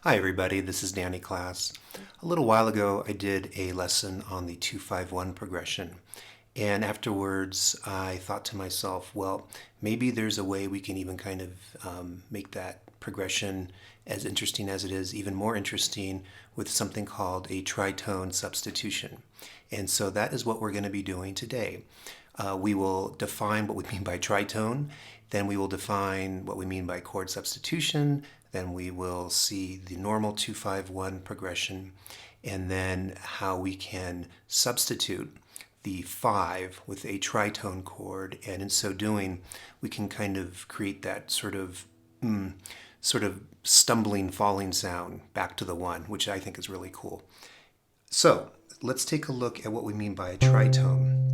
Hi everybody, this is Danny Class. A little while ago I did a lesson on the 2-5-1 progression, and afterwards I thought to myself, well, maybe there's a way we can even kind of make that progression, as interesting as it is, even more interesting with something called a tritone substitution. And so that is what we're going to be doing today. We will define what we mean by tritone, then we will define what we mean by chord substitution, then we will see the normal 2-5-1 progression, and then how we can substitute the 5 with a tritone chord, and in so doing we can kind of create that sort of stumbling, falling sound back to the 1, which I think is really cool. So let's take a look at what we mean by a tritone.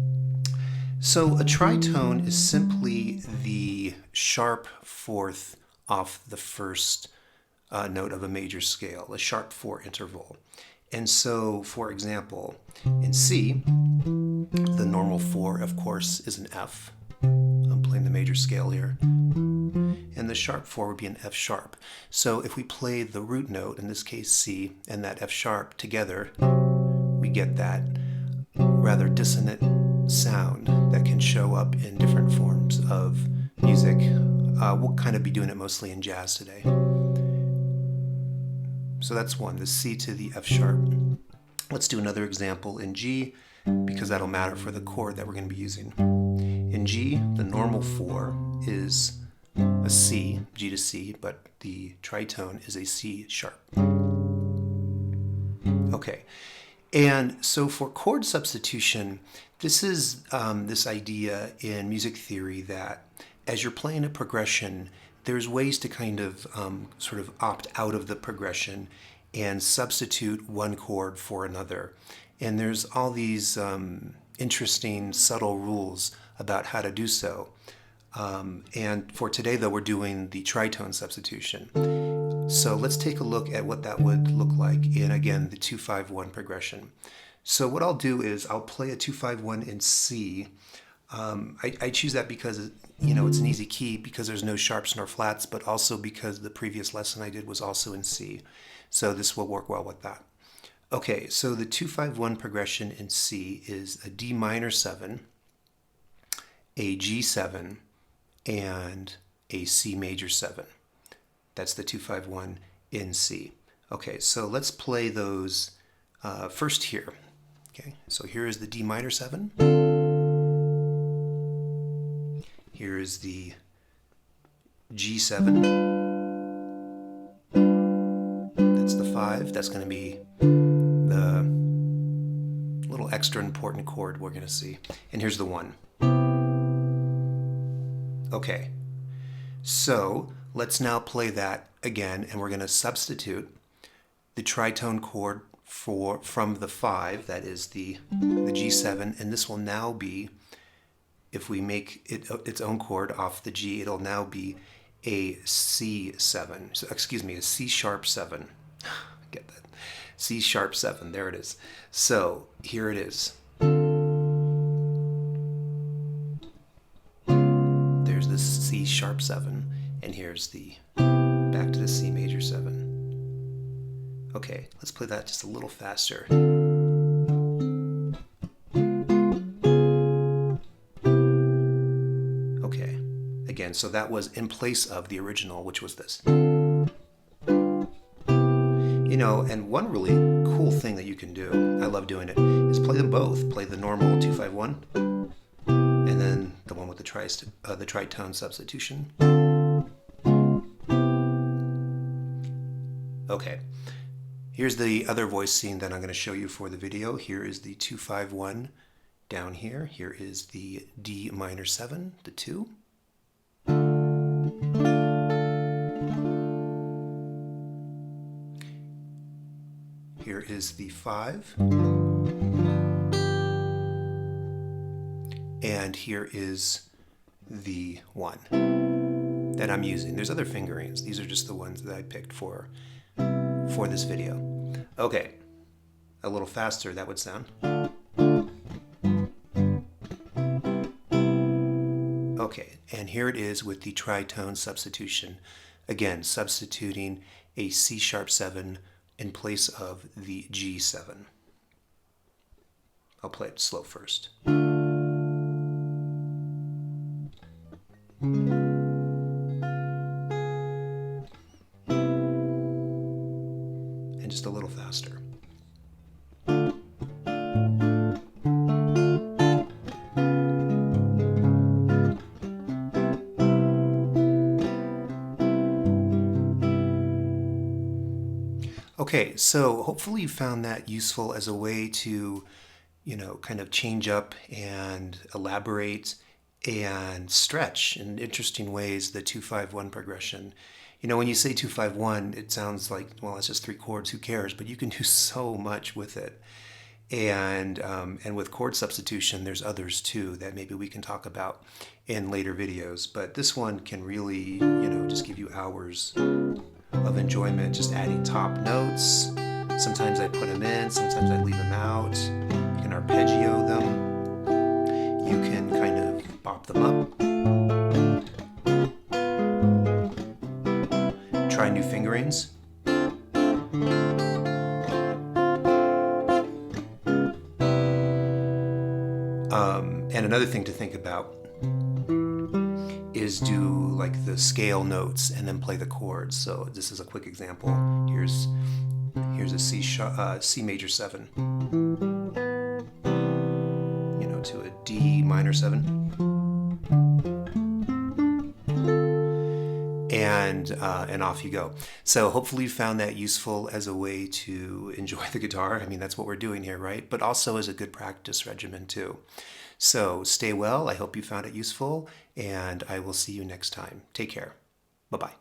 So a tritone is simply the sharp fourth off the first note of a major scale, a sharp 4 interval. And so, for example, in C, the normal 4, of course, is an F. I'm playing the major scale here. And the sharp 4 would be an F sharp. So if we play the root note, in this case C, and that F sharp together, we get that rather dissonant sound that can show up in different forms of music. We'll kind of be doing it mostly in jazz today. So that's one, the C to the F sharp. Let's do another example in G, because that'll matter for the chord that we're going to be using. In G, the normal 4 is a C, G to C, but the tritone is a C sharp. Okay, and so for chord substitution, this is this idea in music theory that as you're playing a progression, there's ways to kind of sort of opt out of the progression and substitute one chord for another. And there's all these interesting, subtle rules about how to do so. And for today, though, we're doing the tritone substitution. So let's take a look at what that would look like in, again, the 2-5-1 progression. So what I'll do is I'll play a 2-5-1 in C. I choose that because, you know, it's an easy key because there's no sharps nor flats, but also because the previous lesson I did was also in C. So this will work well with that. Okay, so the 2-5-1 progression in C is a D minor 7, a G7, and a C major 7. That's the 2-5-1 in C. Okay, so let's play those first here. Okay, so here is the D minor 7. Here is the G7. That's the 5. That's going to be the little extra important chord we're going to see. And here's the 1. Okay, so let's now play that again, and we're going to substitute the tritone chord from the 5, that is the G7, and this will now be, if we make it its own chord off the G, it'll now be a C7. So, excuse me, a C sharp 7. Get that? C sharp 7. There it is. So here it is. There's the C sharp 7, and here's the back to the C major 7. Okay, let's play that just a little faster. Again, so that was in place of the original, which was this. You know, and one really cool thing that you can do, I love doing it, is play them both. Play the normal 2-5-1, and then the one with the tritone substitution. Okay, here's the other voice scene that I'm going to show you for the video. Here is the 2-5-1 down here. Here is the D minor 7, the 2. Here is the 5, and here is the 1 that I'm using. There's other fingerings. These are just the ones that I picked for this video. Okay, a little faster that would sound. Okay, and here it is with the tritone substitution. again, substituting a C#7 in place of the G7. I'll play it slow first. And just a little faster. Okay, so hopefully you found that useful as a way to, kind of change up and elaborate and stretch in interesting ways the 2-5-1 progression. When you say 2-5-1, it sounds like, well, it's just 3 chords, who cares? But you can do so much with it. And with chord substitution, there's others too that maybe we can talk about in later videos. But this one can really, just give you hours of enjoyment, just adding top notes. Sometimes I put them in, sometimes I leave them out. You can arpeggio them. You can kind of bop them up. Try new fingerings. And another thing to think about is do like the scale notes and then play the chords. So this is a quick example. Here's a C major 7, to a D minor 7, and off you go. So hopefully you found that useful as a way to enjoy the guitar. I mean, that's what we're doing here, right? But also as a good practice regimen too. So stay well. I hope you found it useful, and I will see you next time. Take care. Bye-bye.